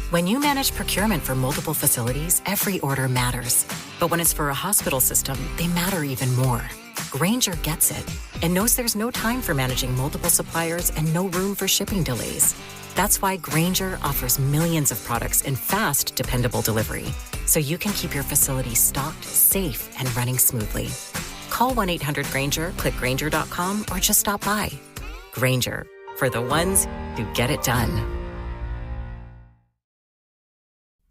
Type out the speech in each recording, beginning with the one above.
When you manage procurement for multiple facilities, every order matters. But when it's for a hospital system, they matter even more. Grainger gets it and knows there's no time for managing multiple suppliers and no room for shipping delays. That's why Grainger offers millions of products in fast, dependable delivery, so you can keep your facility stocked, safe, and running smoothly. Call 1-800-GRAINGER, click Grainger.com, or just stop by. Grainger, for the ones who get it done.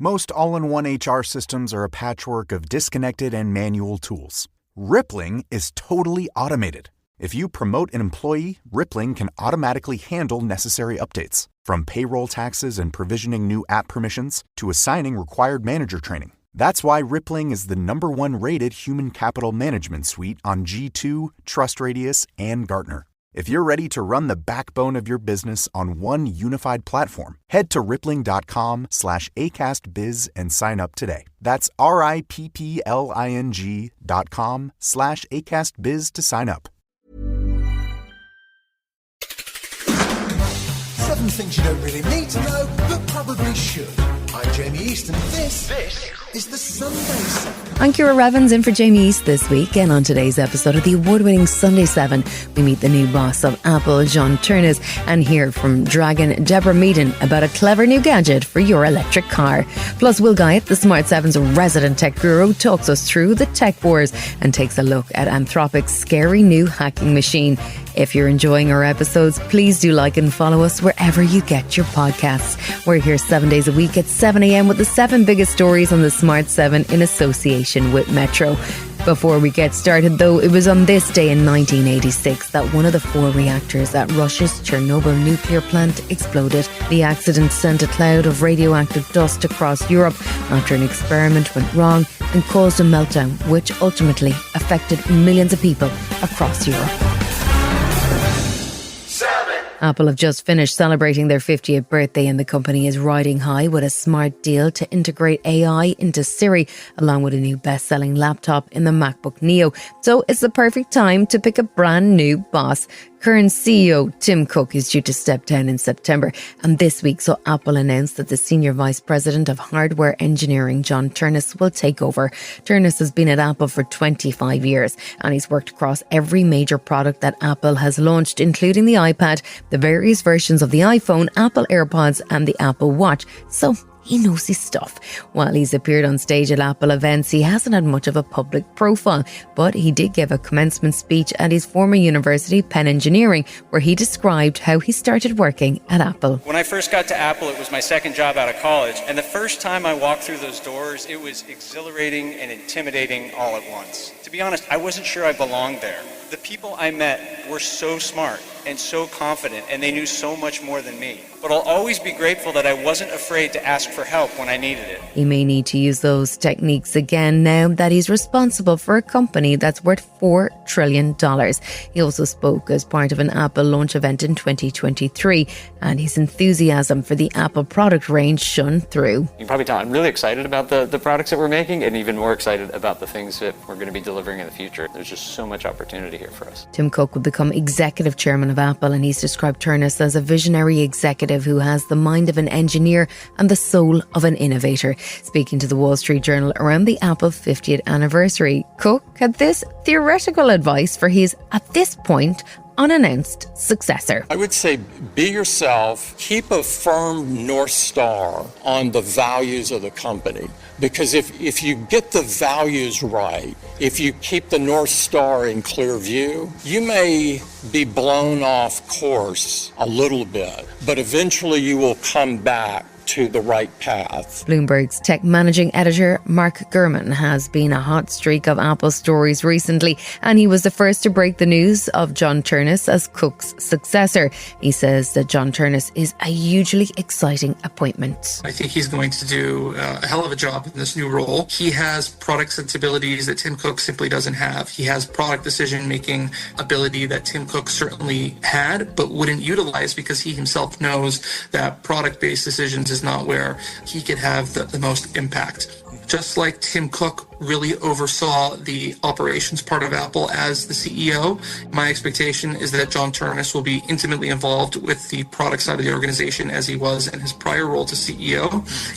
Most all-in-one HR systems are a patchwork of disconnected and manual tools. Rippling is totally automated. If you promote an employee, Rippling can automatically handle necessary updates, from payroll taxes and provisioning new app permissions to assigning required manager training. That's why Rippling is the #1 rated human capital management suite on G2, TrustRadius, and Gartner. If you're ready to run the backbone of your business on one unified platform, head to rippling.com/AcastBiz and sign up today. That's RIPPLING.com/AcastBiz to sign up. 7 things you don't really need to know, but probably should. I'm Jamie East, and this is the Sunday 7. I'm Ciara Revens in for Jamie East this week, and on today's episode of the award-winning Sunday 7, we meet the new boss of Apple, John Ternus, and hear from Dragon Deborah Meaden about a clever new gadget for your electric car. Plus, Will Guyatt, the Smart 7's resident tech guru, talks us through the tech wars and takes a look at Anthropic's scary new hacking machine. If you're enjoying our episodes, please do like and follow us wherever you get your podcasts. We're here 7 days a week at 7 a.m. with the 7 biggest stories on the Smart 7 in association with Metro. Before we get started, though, it was on this day in 1986 that one of the 4 reactors at Russia's Chernobyl nuclear plant exploded. The accident sent a cloud of radioactive dust across Europe after an experiment went wrong and caused a meltdown, which ultimately affected millions of people across Europe. Apple have just finished celebrating their 50th birthday, and the company is riding high with a smart deal to integrate AI into Siri, along with a new best-selling laptop in the MacBook Neo. So it's the perfect time to pick a brand new boss. Current CEO Tim Cook is due to step down in September, and this week saw Apple announce that the Senior Vice President of Hardware Engineering, John Ternus, will take over. Ternus has been at Apple for 25 years, and he's worked across every major product that Apple has launched, including the iPad, the various versions of the iPhone, Apple AirPods, and the Apple Watch. So he knows his stuff. While he's appeared on stage at Apple events, he hasn't had much of a public profile, but he did give a commencement speech at his former university, Penn Engineering, where he described how he started working at Apple. When I first got to Apple, it was my second job out of college, and the first time I walked through those doors, it was exhilarating and intimidating all at once. To be honest, I wasn't sure I belonged there. The people I met were so smart and so confident, and they knew so much more than me. But I'll always be grateful that I wasn't afraid to ask for help when I needed it. He may need to use those techniques again now that he's responsible for a company that's worth $4 trillion. He also spoke as part of an Apple launch event in 2023, and his enthusiasm for the Apple product range shone through. You can probably tell I'm really excited about the products that we're making, and even more excited about the things that we're going to be delivering in the future. There's just so much opportunity here for us. Tim Cook will become executive chairman of Apple, and he's described Ternus as a visionary executive who has the mind of an engineer and the soul of an innovator. Speaking to the Wall Street Journal around the Apple 50th anniversary, Cook had this theoretical advice for his, at this point, unannounced successor. I would say be yourself, keep a firm North Star on the values of the company. Because if you get the values right, if you keep the North Star in clear view, you may be blown off course a little bit, but eventually you will come back to the right path. Bloomberg's tech managing editor, Mark Gurman, has been a hot streak of Apple stories recently, and he was the first to break the news of John Ternus as Cook's successor. He says that John Ternus is a hugely exciting appointment. I think he's going to do a hell of a job in this new role. He has product sensibilities that Tim Cook simply doesn't have. He has product decision-making ability that Tim Cook certainly had, but wouldn't utilize because he himself knows that product-based decisions is not where he could have the most impact. Just like Tim Cook really oversaw the operations part of Apple as the CEO, my expectation is that John Ternus will be intimately involved with the product side of the organization as he was in his prior role to CEO,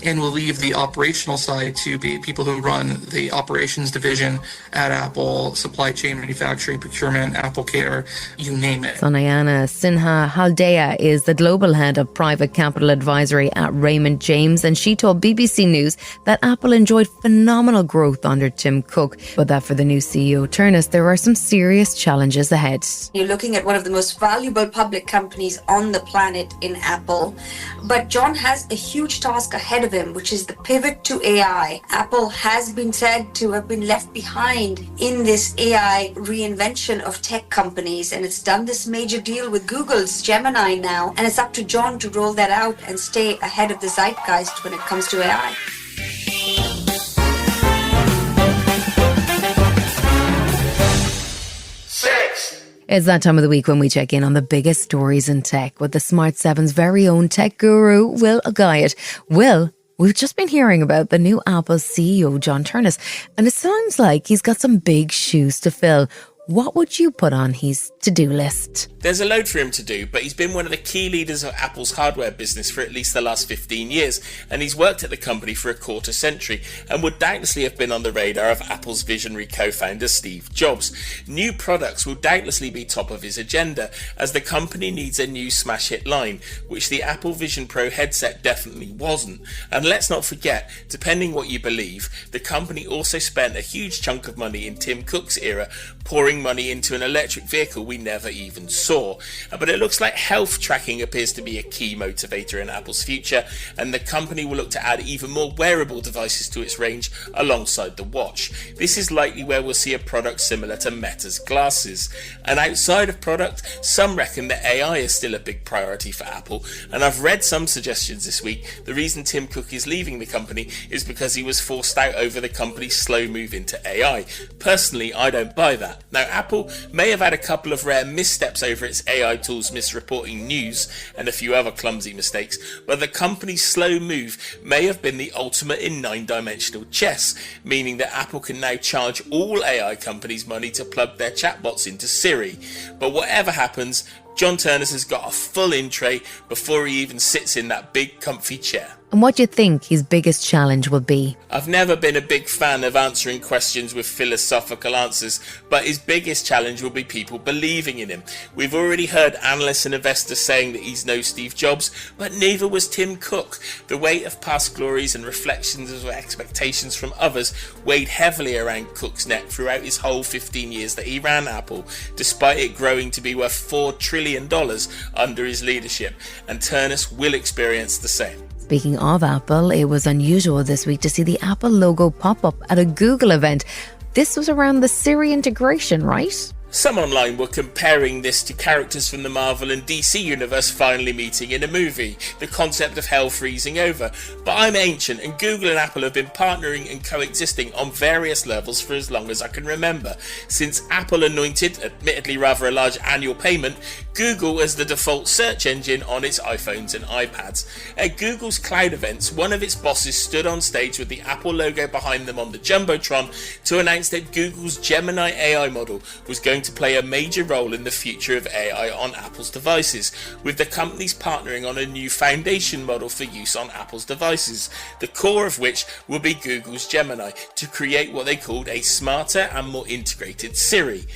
and will leave the operational side to be people who run the operations division at Apple, supply chain, manufacturing, procurement, Apple Care, you name it. Sunaiana Sinha Haldea is the global head of private capital advisory at Raymond James, and she told BBC News that Apple enjoyed phenomenal growth under Tim Cook, but that for the new CEO Ternus, there are some serious challenges ahead. You're looking at one of the most valuable public companies on the planet in Apple, but John has a huge task ahead of him, which is the pivot to AI. Apple has been said to have been left behind in this AI reinvention of tech companies, and it's done this major deal with Google's Gemini now, and it's up to John to roll that out and stay ahead of the zeitgeist when it comes to AI. It's that time of the week when we check in on the biggest stories in tech with the Smart 7's very own tech guru, Will Guyatt. Will, we've just been hearing about the new Apple CEO, John Ternus, and it sounds like he's got some big shoes to fill. What would you put on his to-do list? There's a load for him to do, but he's been one of the key leaders of Apple's hardware business for at least the last 15 years, and he's worked at the company for a quarter century, and would doubtlessly have been on the radar of Apple's visionary co-founder Steve Jobs. New products will doubtlessly be top of his agenda, as the company needs a new smash hit line, which the Apple Vision Pro headset definitely wasn't. And let's not forget, depending what you believe, the company also spent a huge chunk of money in Tim Cook's era, pouring money into an electric vehicle we never even saw. But it looks like health tracking appears to be a key motivator in Apple's future, and the company will look to add even more wearable devices to its range alongside the watch. This is likely where we'll see a product similar to Meta's glasses. And outside of product, some reckon that AI is still a big priority for Apple, and I've read some suggestions this week the reason Tim Cook is leaving the company is because he was forced out over the company's slow move into AI. Personally, I don't buy that. Now, Apple may have had a couple of rare missteps over its AI tools misreporting news and a few other clumsy mistakes, but the company's slow move may have been the ultimate in 9-dimensional chess, meaning that Apple can now charge all AI companies money to plug their chatbots into Siri. But whatever happens, John Ternus has got a full in tray before he even sits in that big comfy chair. And what do you think his biggest challenge will be? I've never been a big fan of answering questions with philosophical answers, but his biggest challenge will be people believing in him. We've already heard analysts and investors saying that he's no Steve Jobs, but neither was Tim Cook. The weight of past glories and reflections of expectations from others weighed heavily around Cook's neck throughout his whole 15 years that he ran Apple, despite it growing to be worth $4 trillion under his leadership, and Ternus will experience the same. Speaking of Apple, it was unusual this week to see the Apple logo pop up at a Google event. This was around the Siri integration, right? Some online were comparing this to characters from the Marvel and DC universe finally meeting in a movie, the concept of hell freezing over. But I'm ancient, and Google and Apple have been partnering and coexisting on various levels for as long as I can remember. Since Apple anointed, admittedly rather a large annual payment, Google as the default search engine on its iPhones and iPads. At Google's cloud events, one of its bosses stood on stage with the Apple logo behind them on the Jumbotron to announce that Google's Gemini AI model was going to play a major role in the future of AI on Apple's devices, with the companies partnering on a new foundation model for use on Apple's devices, the core of which will be Google's Gemini, to create what they called a smarter and more integrated Siri.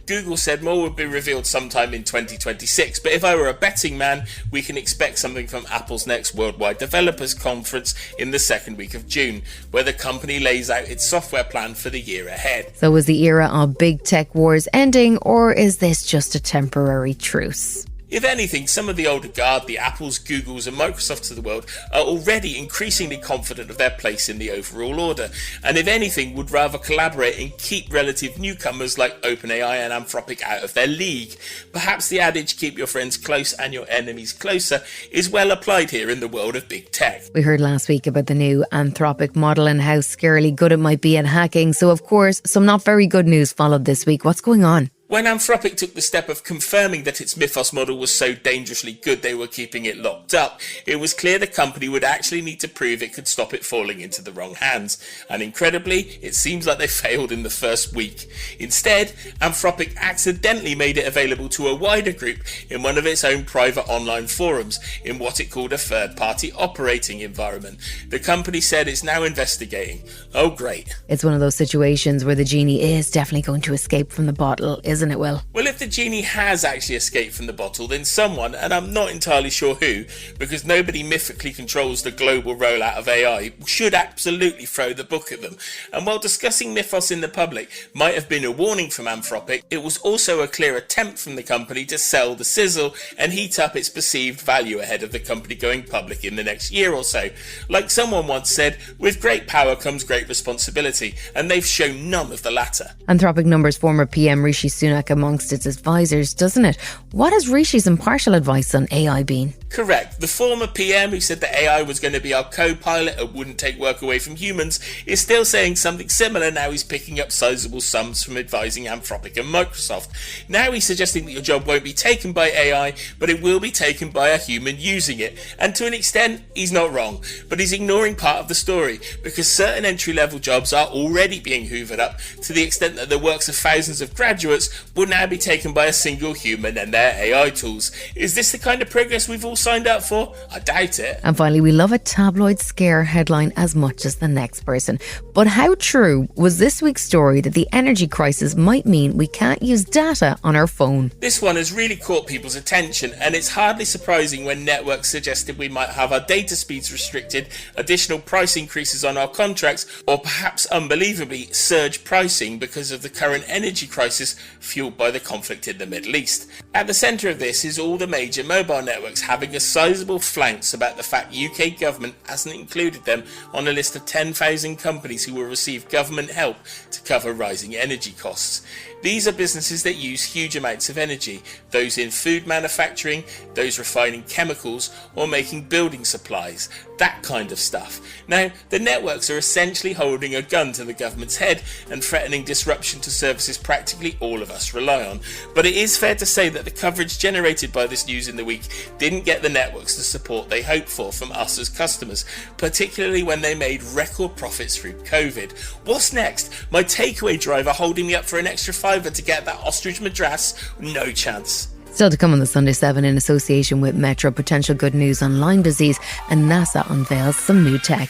Google said more would be revealed sometime in 2026, but if I were a betting man, we can expect something from Apple's next Worldwide Developers Conference in the second week of June, where the company lays out its software plan for the year ahead. So is the era of big tech wars ending, or is this just a temporary truce? If anything, some of the older guard, the Apples, Googles and Microsofts of the world, are already increasingly confident of their place in the overall order, and if anything would rather collaborate and keep relative newcomers like OpenAI and Anthropic out of their league. Perhaps the adage, keep your friends close and your enemies closer, is well applied here in the world of big tech. We heard last week about the new Anthropic model and how scarily good it might be at hacking, so of course some not very good news followed this week. What's going on? When Anthropic took the step of confirming that its Mythos model was so dangerously good they were keeping it locked up, it was clear the company would actually need to prove it could stop it falling into the wrong hands. And incredibly, it seems like they failed in the first week. Instead, Anthropic accidentally made it available to a wider group in one of its own private online forums in what it called a third-party operating environment. The company said it's now investigating. Oh, great. It's one of those situations where the genie is definitely going to escape from the bottle, isn't it, Will? Well, if the genie has actually escaped from the bottle, then someone, and I'm not entirely sure who, because nobody mythically controls the global rollout of AI, should absolutely throw the book at them. And while discussing Mythos in the public might have been a warning from Anthropic, it was also a clear attempt from the company to sell the sizzle and heat up its perceived value ahead of the company going public in the next year or so. Like someone once said, with great power comes great responsibility, and they've shown none of the latter. Anthropic numbers former PM Rishi Sunak amongst its advisors, doesn't it? What has Rishi's impartial advice on AI been? Correct. The former PM who said that AI was going to be our co-pilot and wouldn't take work away from humans is still saying something similar now he's picking up sizable sums from advising Anthropic and Microsoft. Now he's suggesting that your job won't be taken by AI, but it will be taken by a human using it. And to an extent, he's not wrong, but he's ignoring part of the story, because certain entry-level jobs are already being hoovered up to the extent that the works of thousands of graduates will now be taken by a single human and their AI tools. Is this the kind of progress we've all signed up for? I doubt it. And finally, we love a tabloid scare headline as much as the next person. But how true was this week's story that the energy crisis might mean we can't use data on our phone? This one has really caught people's attention, and it's hardly surprising when networks suggested we might have our data speeds restricted, additional price increases on our contracts, or perhaps unbelievably surge pricing because of the current energy crisis fueled by the conflict in the Middle East. At the centre of this is all the major mobile networks having a sizable flounce about the fact UK government hasn't included them on a list of 10,000 companies who will receive government help to cover rising energy costs. These are businesses that use huge amounts of energy, those in food manufacturing, those refining chemicals, or making building supplies, that kind of stuff. Now, the networks are essentially holding a gun to the government's head and threatening disruption to services practically all of us rely on. But it is fair to say that the coverage generated by this news in the week didn't get the networks the support they hoped for from us as customers, particularly when they made record profits through COVID. What's next? My takeaway driver holding me up for an extra £5 to get that ostrich madras? No chance. Still to come on the Sunday 7 in association with Metro, potential good news on Lyme disease, and NASA unveils some new tech.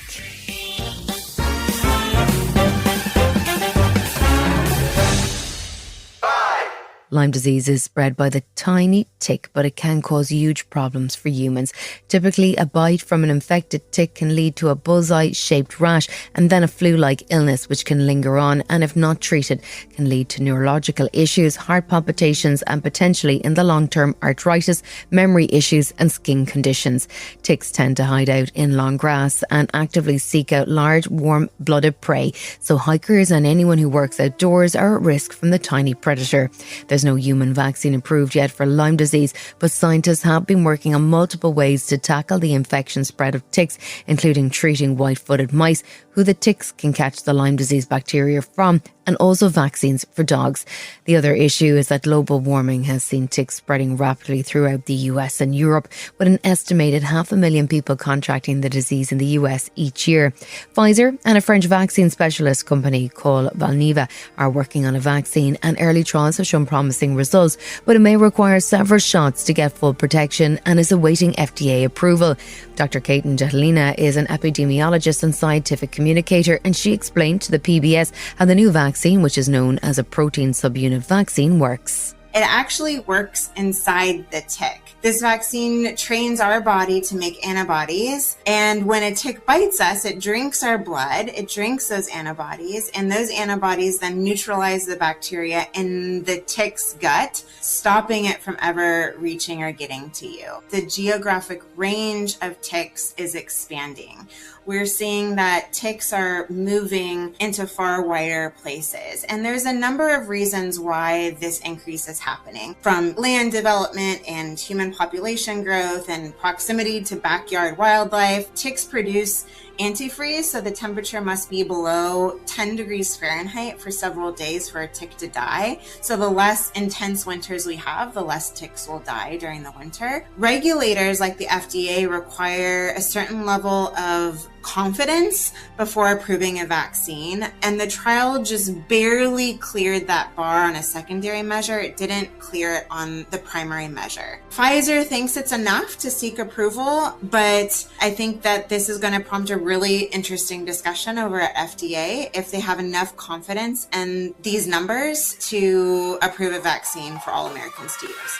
Lyme disease is spread by the tiny tick, but it can cause huge problems for humans. Typically, a bite from an infected tick can lead to a bullseye-shaped rash and then a flu-like illness which can linger on and, if not treated, can lead to neurological issues, heart palpitations and potentially, in the long term, arthritis, memory issues and skin conditions. Ticks tend to hide out in long grass and actively seek out large, warm-blooded prey, so hikers and anyone who works outdoors are at risk from the tiny predator. There's no human vaccine approved yet for Lyme disease, but scientists have been working on multiple ways to tackle the infection spread of ticks, including treating white-footed mice, who the ticks can catch the Lyme disease bacteria from, and also vaccines for dogs. The other issue is that global warming has seen ticks spreading rapidly throughout the US and Europe, with an estimated 500,000 people contracting the disease in the US each year. Pfizer and a French vaccine specialist company called Valneva are working on a vaccine, and early trials have shown promising results, but it may require several shots to get full protection and is awaiting FDA approval. Dr. Jetelina is an epidemiologist and scientific communicator, and she explained to the PBS how the new vaccine, which is known as a protein subunit vaccine, works. It actually works inside the tick. This vaccine trains our body to make antibodies, and when a tick bites us, it drinks our blood, it drinks those antibodies, and those antibodies then neutralize the bacteria in the tick's gut, stopping it from ever reaching or getting to you. The geographic range of ticks is expanding. We're seeing that ticks are moving into far wider places. And there's a number of reasons why this increase is happening. From land development and human population growth and proximity to backyard wildlife, ticks produce antifreeze, so the temperature must be below 10 degrees Fahrenheit for several days for a tick to die. So the less intense winters we have, the less ticks will die during the winter. Regulators like the FDA require a certain level of confidence before approving a vaccine, and the trial just barely cleared that bar on a secondary measure. It didn't clear it on the primary measure. Pfizer thinks it's enough to seek approval, but I think that this is going to prompt a really interesting discussion over at FDA if they have enough confidence in these numbers to approve a vaccine for all Americans to use.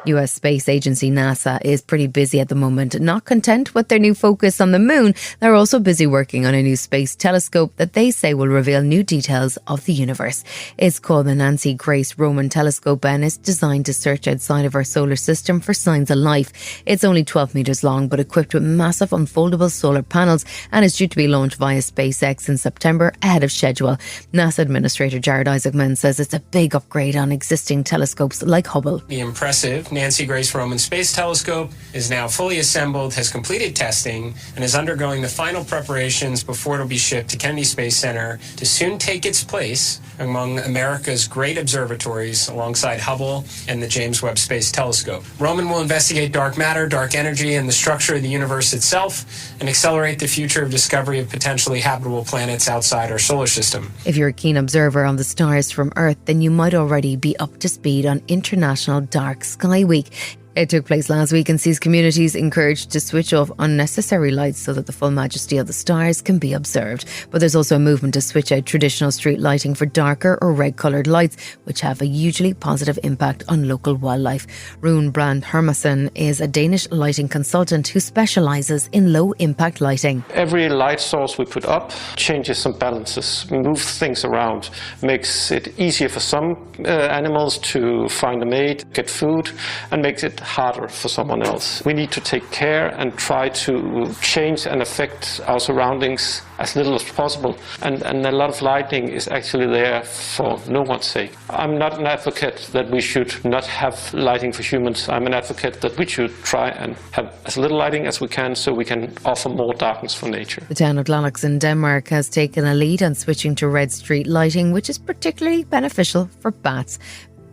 US Space Agency NASA is pretty busy at the moment. Not content with their new focus on the moon, they're also busy working on a new space telescope that they say will reveal new details of the universe. It's called the Nancy Grace Roman Telescope and it's designed to search outside of our solar system for signs of life. It's only 12 metres long but equipped with massive unfoldable solar panels and is due to be launched via SpaceX in September ahead of schedule. NASA Administrator Jared Isaacman says it's a big upgrade on existing telescopes like Hubble. The impressive Nancy Grace Roman Space Telescope is now fully assembled, has completed testing, and is undergoing the final preparations before it'll be shipped to Kennedy Space Center to soon take its place among America's great observatories alongside Hubble and the James Webb Space Telescope. Roman will investigate dark matter, dark energy, and the structure of the universe itself, and accelerate the future of discovery of potentially habitable planets outside our solar system. If you're a keen observer of the stars from Earth, then you might already be up to speed on International Dark Sky Week. It took place last week and sees communities encouraged to switch off unnecessary lights so that the full majesty of the stars can be observed. But there's also a movement to switch out traditional street lighting for darker or red-coloured lights, which have a hugely positive impact on local wildlife. Rune Brandt Hermannsson is a Danish lighting consultant who specialises in low-impact lighting. Every light source we put up changes some balances, moves things around, makes it easier for some animals to find a mate, get food, and makes it harder for someone else. We need to take care and try to change and affect our surroundings as little as possible. And a lot of lighting is actually there for no one's sake. I'm not an advocate that we should not have lighting for humans. I'm an advocate that we should try and have as little lighting as we can so we can offer more darkness for nature. The town of Gladsaka in Denmark has taken a lead on switching to red street lighting, which is particularly beneficial for bats.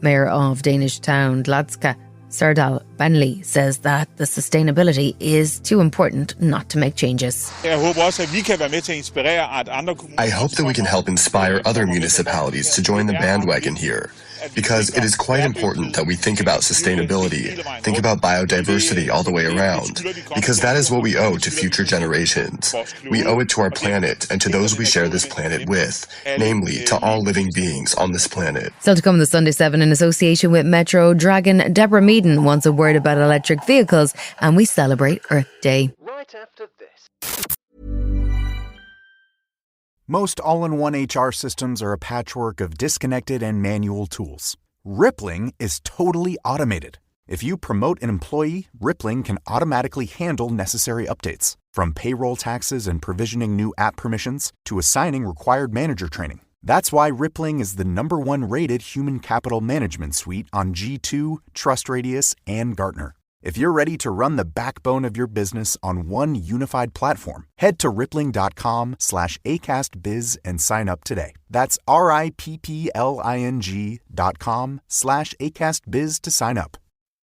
Mayor of Danish town Gladsaka, Serdal Benli, says that the sustainability is too important not to make changes. I hope that we can help inspire other municipalities to join the bandwagon here, because it is quite important that we think about sustainability, think about biodiversity all the way around, because that is what we owe to future generations. We owe it to our planet and to those we share this planet with, namely to all living beings on this planet. Still to come on the Sunday 7 in association with Metro Dragon, Deborah Meaden wants a word about electric vehicles, and we celebrate Earth Day. Right after this. Most all-in-one HR systems are a patchwork of disconnected and manual tools. Rippling is totally automated. If you promote an employee, Rippling can automatically handle necessary updates, from payroll taxes and provisioning new app permissions to assigning required manager training. That's why Rippling is the #1 rated human capital management suite on G2, TrustRadius, and Gartner. If you're ready to run the backbone of your business on one unified platform, head to rippling.com/acastbiz and sign up today. That's rippling.com/acastbiz to sign up.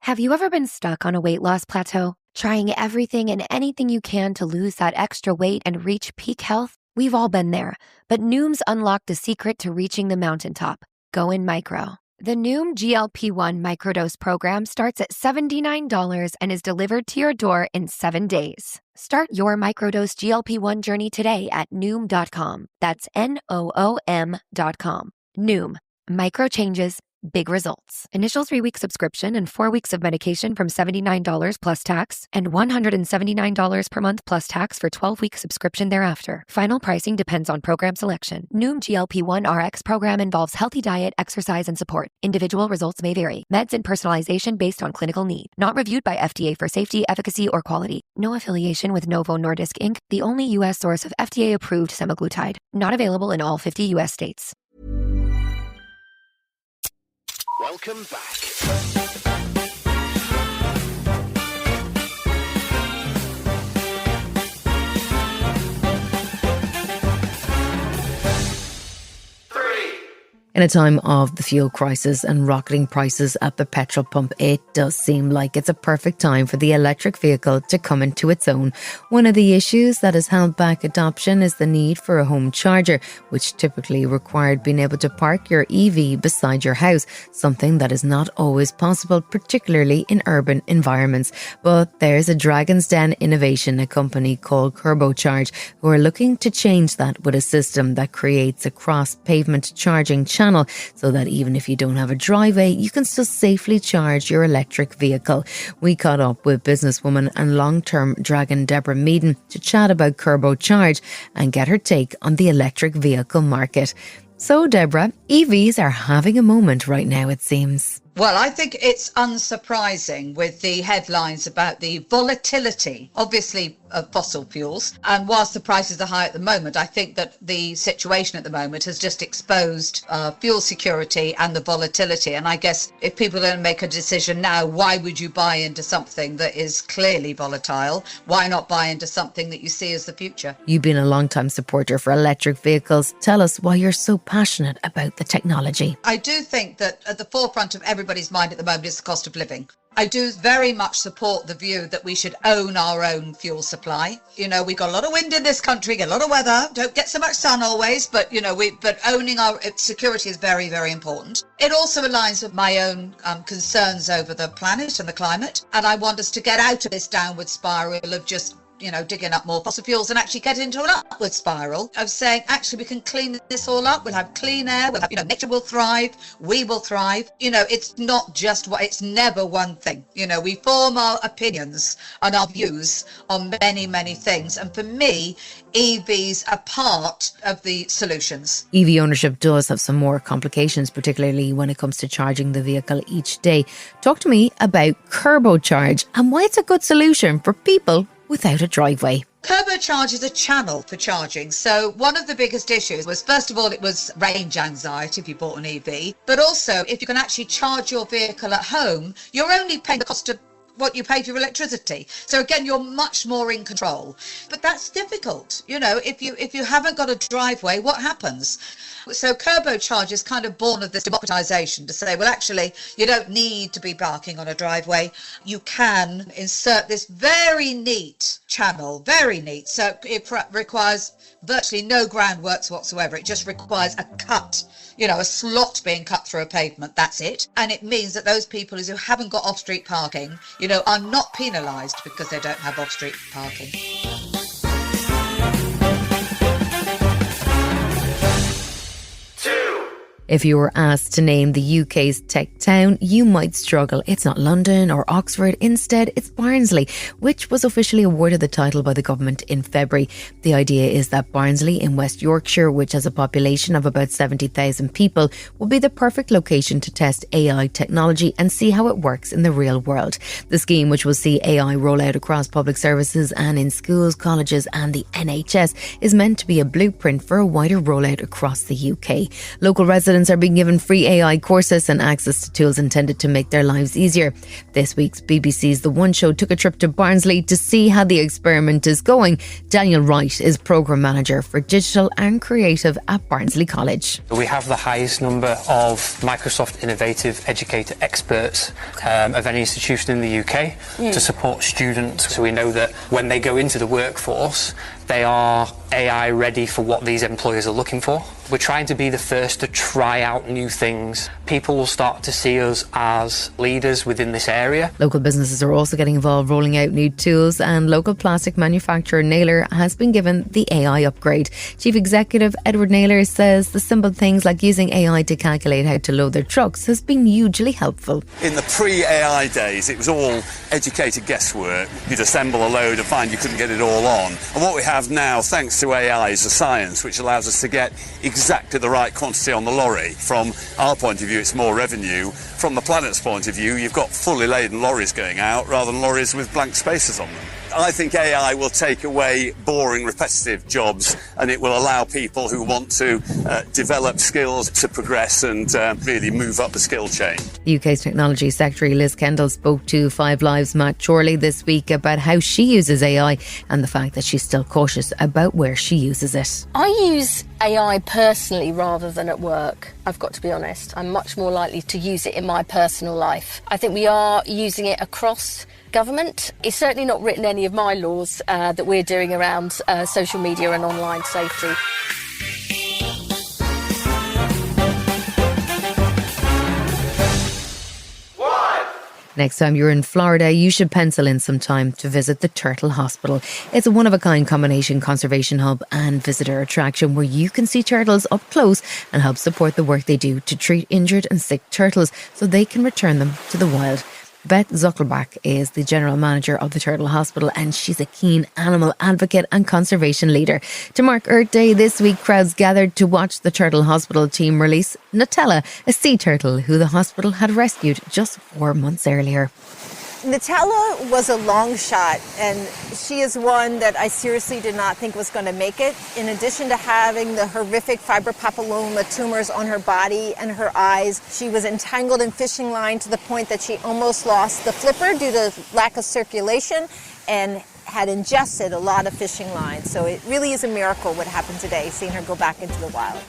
Have you ever been stuck on a weight loss plateau? Trying everything and anything you can to lose that extra weight and reach peak health? We've all been there, but Noom's unlocked the secret to reaching the mountaintop. Go in micro. The Noom GLP-1 microdose program starts at $79 and is delivered to your door in 7 days. Start your microdose GLP-1 journey today at Noom.com. That's Noom.com. Noom. Micro changes, big results. Initial 3-week subscription and 4 weeks of medication from $79 plus tax and $179 per month plus tax for 12-week subscription thereafter. Final pricing depends on program selection. Noom GLP-1 RX program involves healthy diet, exercise, and support. Individual results may vary. Meds and personalization based on clinical need. Not reviewed by FDA for safety, efficacy, or quality. No affiliation with Novo Nordisk Inc., the only U.S. source of FDA-approved semaglutide. Not available in all 50 U.S. states. Welcome back. In a time of the fuel crisis and rocketing prices at the petrol pump, it does seem like it's a perfect time for the electric vehicle to come into its own. One of the issues that has held back adoption is the need for a home charger, which typically required being able to park your EV beside your house, something that is not always possible, particularly in urban environments. But there's a Dragon's Den innovation, a company called Turbocharge, who are looking to change that with a system that creates a cross-pavement charging channel, so that even if you don't have a driveway, you can still safely charge your electric vehicle. We caught up with businesswoman and long-term Dragon Deborah Meaden to chat about Turbocharge and get her take on the electric vehicle market. So, Deborah, EVs are having a moment right now, it seems. Well, I think it's unsurprising with the headlines about the volatility, obviously, of fossil fuels. And whilst the prices are high at the moment, I think that the situation at the moment has just exposed fuel security and the volatility. And I guess if people don't make a decision now, why would you buy into something that is clearly volatile? Why not buy into something that you see as the future? You've been a long-time supporter for electric vehicles. Tell us why you're so passionate about the technology. I do think that at the forefront of everybody's mind at the moment is the cost of living. I do very much support the view that we should own our own fuel supply. You know, we've got a lot of wind in this country, get a lot of weather, don't get so much sun always, but but owning our security is very, very important. It also aligns with my own concerns over the planet and the climate, and I want us to get out of this downward spiral of just digging up more fossil fuels and actually get into an upward spiral of saying, actually, we can clean this all up. We'll have clean air. We'll have, nature will thrive. We will thrive. It's not just it's never one thing. We form our opinions and our views on many, many things. And for me, EVs are part of the solutions. EV ownership does have some more complications, particularly when it comes to charging the vehicle each day. Talk to me about Turbocharge and why it's a good solution for people without a driveway. Turbocharge is a channel for charging. So one of the biggest issues was, first of all, it was range anxiety if you bought an EV. But also, if you can actually charge your vehicle at home, you're only paying the cost of what you pay for your electricity. So again, you're much more in control. But that's difficult. If you haven't got a driveway, what happens? So Turbocharge is kind of born of this democratization to say, well, actually, you don't need to be parking on a driveway. You can insert this very neat channel, very neat. So it requires virtually no groundworks whatsoever. It just requires a cut, a slot being cut through a pavement. That's it. And it means that those people who haven't got off-street parking, are not penalised because they don't have off-street parking. If you were asked to name the UK's tech town, you might struggle. It's not London or Oxford. Instead, it's Barnsley, which was officially awarded the title by the government in February. The idea is that Barnsley in West Yorkshire, which has a population of about 70,000 people, will be the perfect location to test AI technology and see how it works in the real world. The scheme, which will see AI roll out across public services and in schools, colleges and the NHS, is meant to be a blueprint for a wider rollout across the UK. Local residents are being given free AI courses and access to tools intended to make their lives easier. This week's BBC's The One Show took a trip to Barnsley to see how the experiment is going. Daniel Wright is Programme Manager for Digital and Creative at Barnsley College. We have the highest number of Microsoft Innovative Educator experts of any institution in the UK to support students. So we know that when they go into the workforce, they are AI ready for what these employers are looking for. We're trying to be the first to try out new things. People will start to see us as leaders within this area. Local businesses are also getting involved, rolling out new tools, and local plastic manufacturer Naylor has been given the AI upgrade. Chief Executive Edward Naylor says the simple things like using AI to calculate how to load their trucks has been hugely helpful. In the pre-AI days, it was all educated guesswork. You'd assemble a load and find you couldn't get it all on. And what we have now, thanks to AI, is a science which allows us to get exactly the right quantity on the lorry. From our point of view, it's more revenue. From the planet's point of view, you've got fully laden lorries going out rather than lorries with blank spaces on them. I think AI will take away boring, repetitive jobs, and it will allow people who want to develop skills to progress and really move up the skill chain. The UK's Technology Secretary Liz Kendall spoke to 5 Live's Matt Chorley this week about how she uses AI and the fact that she's still cautious about where she uses it. I use AI personally rather than at work, I've got to be honest. I'm much more likely to use it in my personal life. I think we are using it across government. It's certainly not written any of my laws that we're doing around social media and online safety. Next time you're in Florida, you should pencil in some time to visit the Turtle Hospital. It's a one-of-a-kind combination conservation hub and visitor attraction where you can see turtles up close and help support the work they do to treat injured and sick turtles so they can return them to the wild. Beth Zuckelbach is the general manager of the Turtle Hospital, and she's a keen animal advocate and conservation leader. To mark Earth Day this week, crowds gathered to watch the Turtle Hospital team release Nutella, a sea turtle who the hospital had rescued just 4 months earlier. Nutella was a long shot, and she is one that I seriously did not think was going to make it. In addition to having the horrific fibropapilloma tumors on her body and her eyes, she was entangled in fishing line to the point that she almost lost the flipper due to lack of circulation and had ingested a lot of fishing line. So it really is a miracle what happened today, seeing her go back into the wild.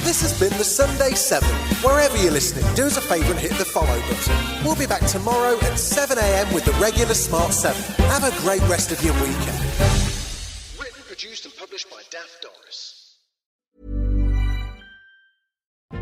This has been the Sunday 7. Wherever you're listening, do us a favour and hit the follow button. We'll be back tomorrow at 7 a.m. with the regular Smart 7. Have a great rest of your weekend. Written, produced and published by Daft Doris.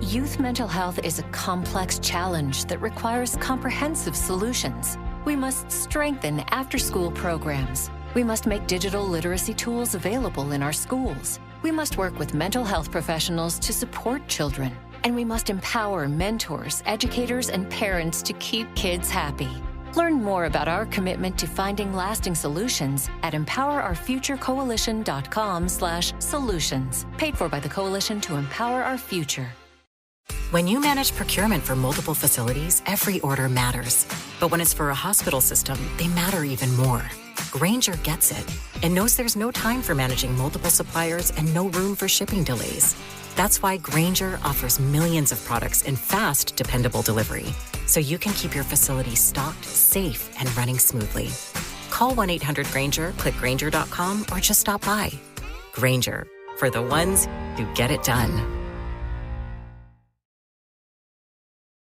Youth mental health is a complex challenge that requires comprehensive solutions. We must strengthen after-school programs. We must make digital literacy tools available in our schools. We must work with mental health professionals to support children. And we must empower mentors, educators, and parents to keep kids happy. Learn more about our commitment to finding lasting solutions at empowerourfuturecoalition.com/solutions. Paid for by the Coalition to Empower Our Future. When you manage procurement for multiple facilities, every order matters. But when it's for a hospital system, they matter even more. Grainger gets it and knows there's no time for managing multiple suppliers and no room for shipping delays. That's why Grainger offers millions of products in fast, dependable delivery, so you can keep your facility stocked, safe, and running smoothly. Call 1-800-GRAINGER, click Grainger.com, or just stop by. Grainger, for the ones who get it done.